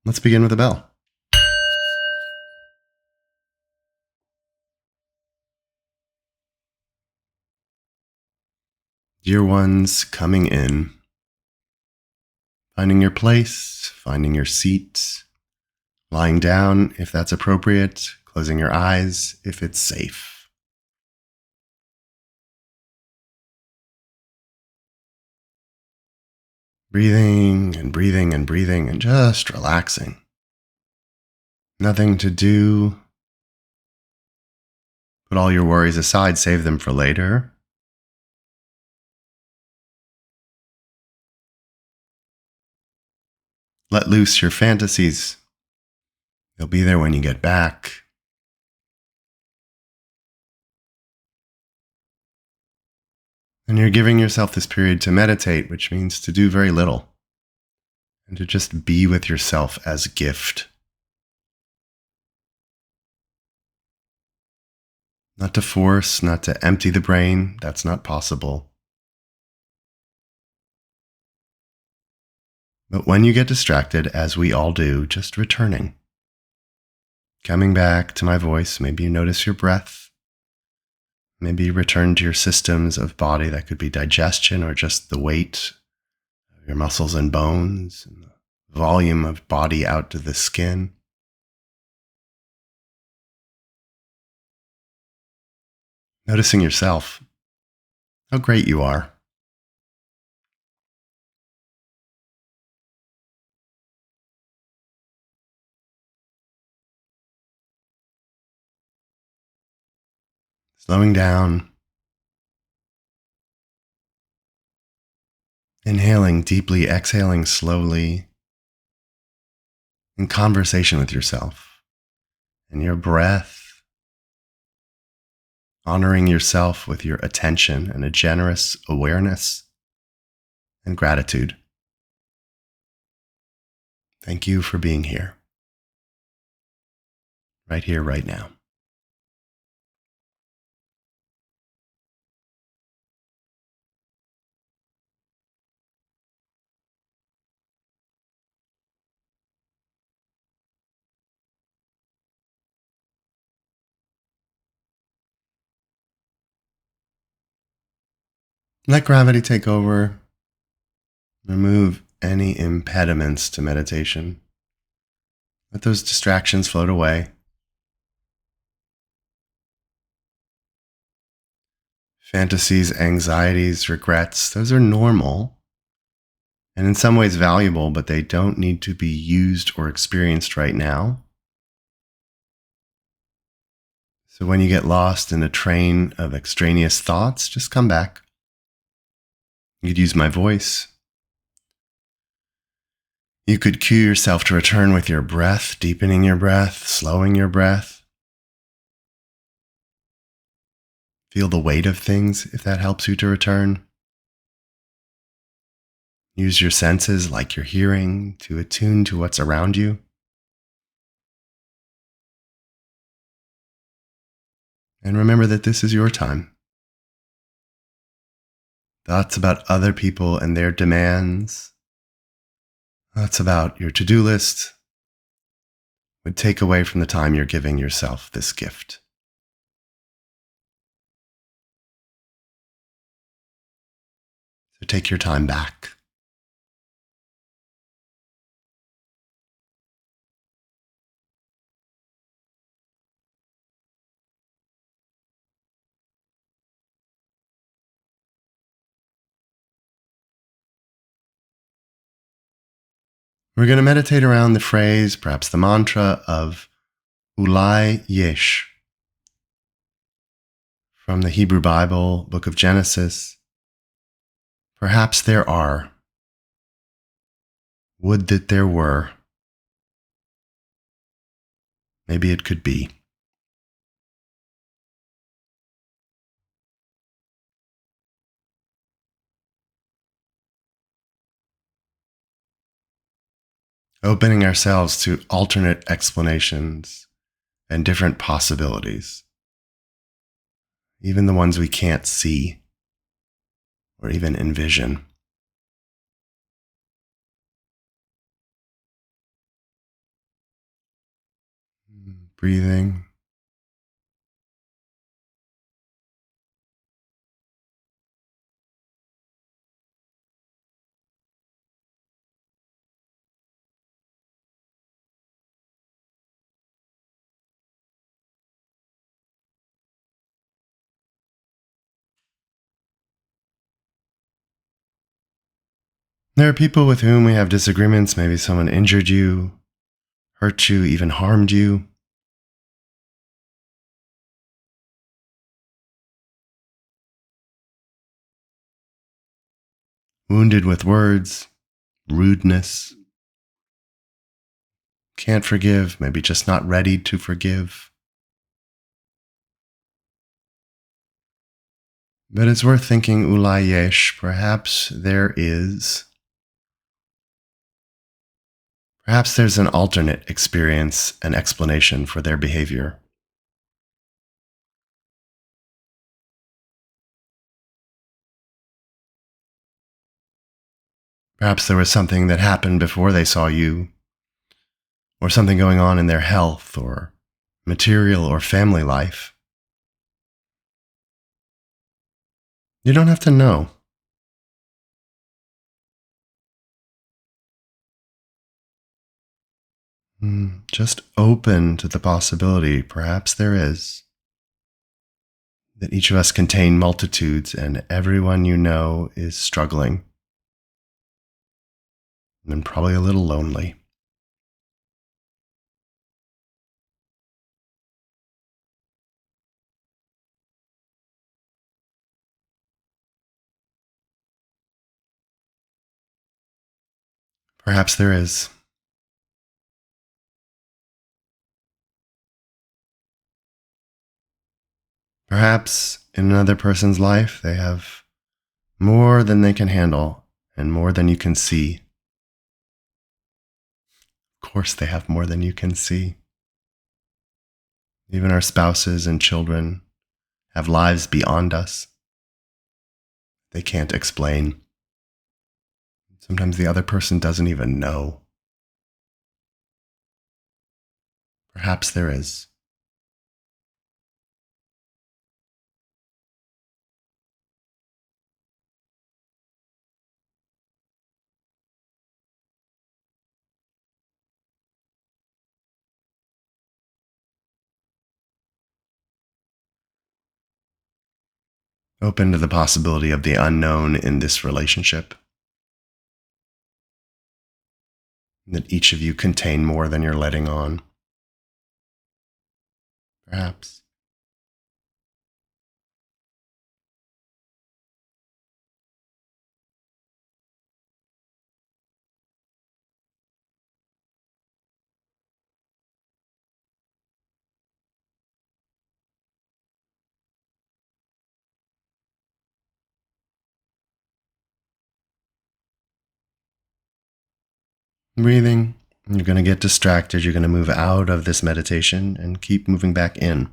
Let's begin with a bell. Dear ones coming in, finding your place, finding your seat, lying down if that's appropriate, closing your eyes if it's safe. Breathing and breathing and breathing and just relaxing. Nothing to do. Put all your worries aside, save them for later. Let loose your fantasies. They'll be there when you get back. And you're giving yourself this period to meditate, which means to do very little and to just be with yourself as a gift. Not to force, not to empty the brain. That's not possible. But when you get distracted, as we all do, just returning. Coming back to my voice, maybe you notice your breath. Maybe you return to your systems of body. That could be digestion or just the weight of your muscles and bones, and the volume of body out to the skin. Noticing yourself, how great you are. Slowing down, inhaling deeply, exhaling slowly, in conversation with yourself and your breath, honoring yourself with your attention and a generous awareness and gratitude. Thank you for being here, right now. Let gravity take over. Remove any impediments to meditation. Let those distractions float away. Fantasies, anxieties, regrets, those are normal and in some ways valuable, but they don't need to be used or experienced right now. So when you get lost in a train of extraneous thoughts, just come back. You could use my voice. You could cue yourself to return with your breath, deepening your breath, slowing your breath. Feel the weight of things if that helps you to return. Use your senses like your hearing to attune to what's around you. And remember that this is your time. Thoughts about other people and their demands, thoughts about your to-do list would take away from the time you're giving yourself this gift. So take your time back. We're going to meditate around the phrase, perhaps the mantra of oulai, yesh, from the Hebrew Bible, book of Genesis. Perhaps there are. Would that there were. Maybe it could be. Opening ourselves to alternate explanations and different possibilities, even the ones we can't see or even envision. Breathing. There are people with whom we have disagreements. Maybe someone injured you, hurt you, even harmed you. Wounded with words, rudeness. Can't forgive, maybe just not ready to forgive. But it's worth thinking, oulai, yesh, perhaps there's an alternate experience and explanation for their behavior. Perhaps there was something that happened before they saw you, or something going on in their health or material or family life. You don't have to know. Just open to the possibility, perhaps there is, that each of us contain multitudes and everyone you know is struggling and probably a little lonely. Perhaps there is. Perhaps in another person's life, they have more than they can handle and more than you can see. Of course, they have more than you can see. Even our spouses and children have lives beyond us. They can't explain. Sometimes the other person doesn't even know. Perhaps there is. Open to the possibility of the unknown in this relationship. That each of you contain more than you're letting on. Perhaps. Breathing. You're going to get distracted. You're going to move out of this meditation and keep moving back in.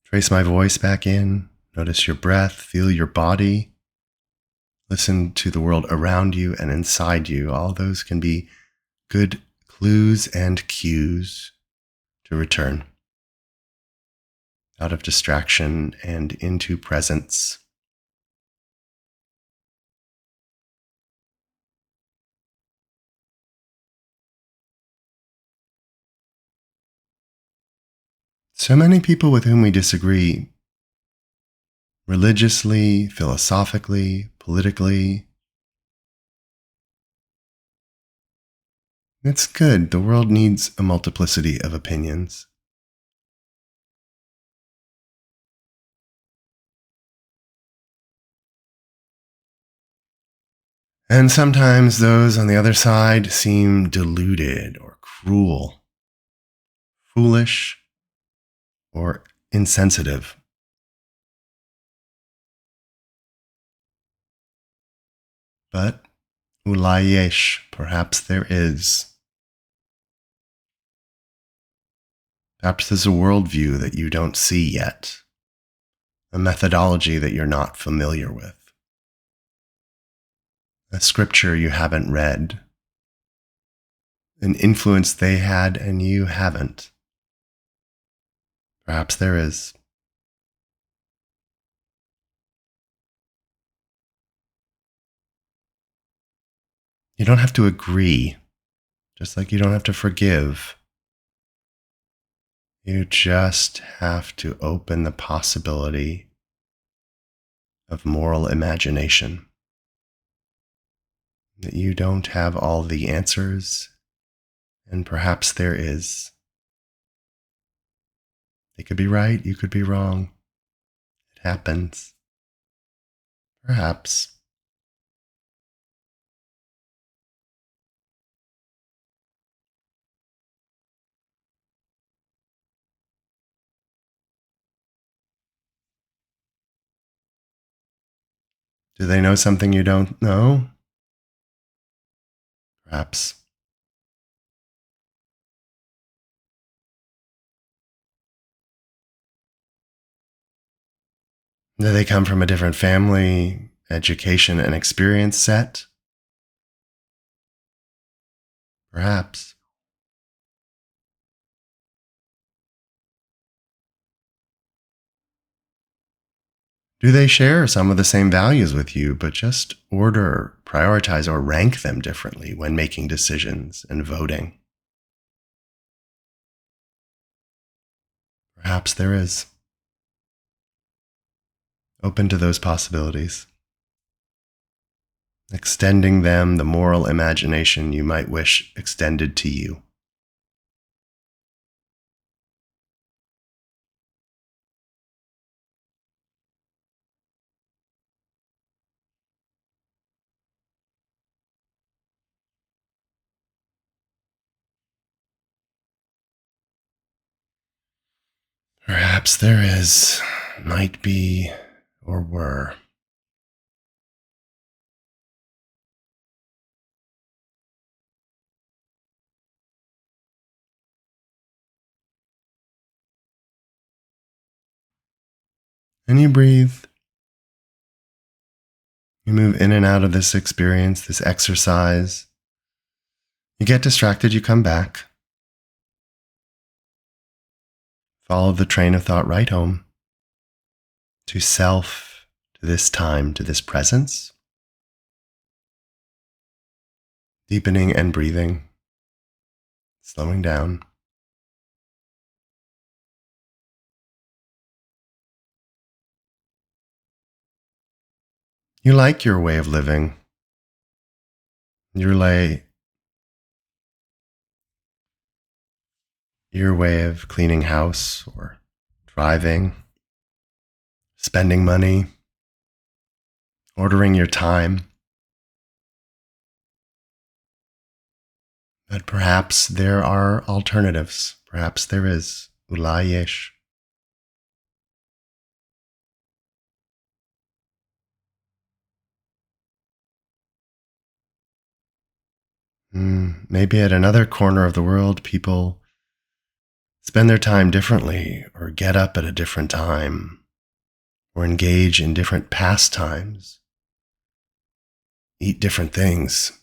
Trace my voice back in. Notice your breath. Feel your body. Listen to the world around you and inside you. All those can be good clues and cues to return out of distraction and into presence. So many people with whom we disagree religiously, philosophically, politically. It's good. The world needs a multiplicity of opinions. And sometimes those on the other side seem deluded or cruel, foolish, or insensitive. But oulai, yesh, perhaps there is. Perhaps there's a worldview that you don't see yet, a methodology that you're not familiar with, a scripture you haven't read, an influence they had and you haven't? Perhaps there is. You don't have to agree, just like you don't have to forgive. You just have to open the possibility of moral imagination. That you don't have all the answers, and perhaps there is. They could be right, you could be wrong. It happens. Perhaps. Do they know something you don't know? Perhaps. Do they come from a different family, education, and experience set? Perhaps. Do they share some of the same values with you, but just order, prioritize, or rank them differently when making decisions and voting? Perhaps there is. Open to those possibilities, extending them the moral imagination you might wish extended to you. Perhaps there is, might be, or were. And you breathe. You move in and out of this experience, this exercise. You get distracted, you come back. Follow the train of thought right home to self, to this time, to this presence. Deepening and breathing, slowing down. You like your way of living. Your way, your way of cleaning house or driving, spending money, ordering your time. But perhaps there are alternatives. Perhaps there is oulai, yesh. Maybe at another corner of the world, people spend their time differently, or get up at a different time, or engage in different pastimes, eat different things,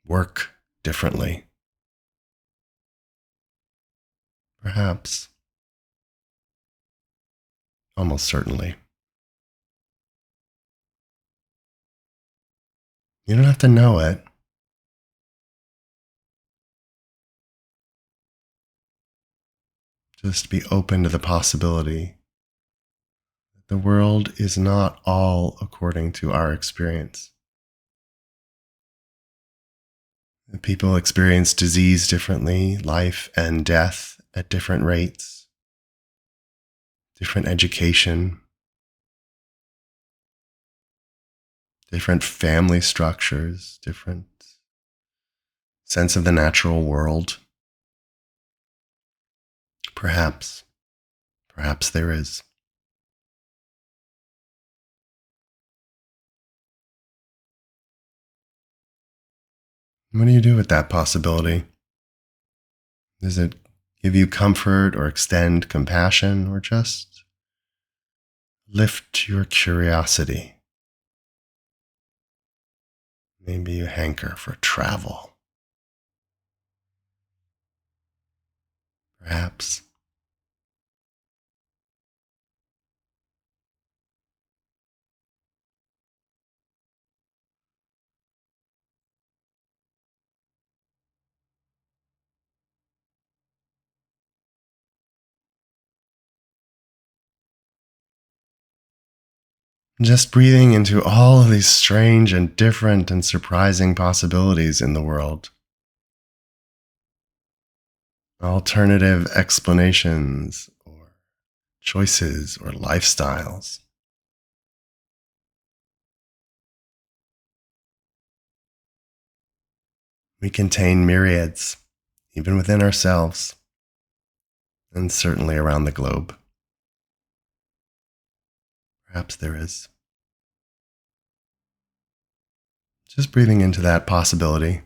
work differently. Perhaps. Almost certainly. You don't have to know it. Just be open to the possibility that the world is not all according to our experience. That people experience disease differently, life and death at different rates, different education, different family structures, different sense of the natural world. Perhaps, perhaps there is. What do you do with that possibility? Does it give you comfort or extend compassion, or just lift your curiosity? Maybe you hanker for travel. perhaps. Just breathing into all of these strange and different and surprising possibilities in the world. Alternative explanations or choices or lifestyles. We contain myriads, even within ourselves, and certainly around the globe. Perhaps there is. Just breathing into that possibility.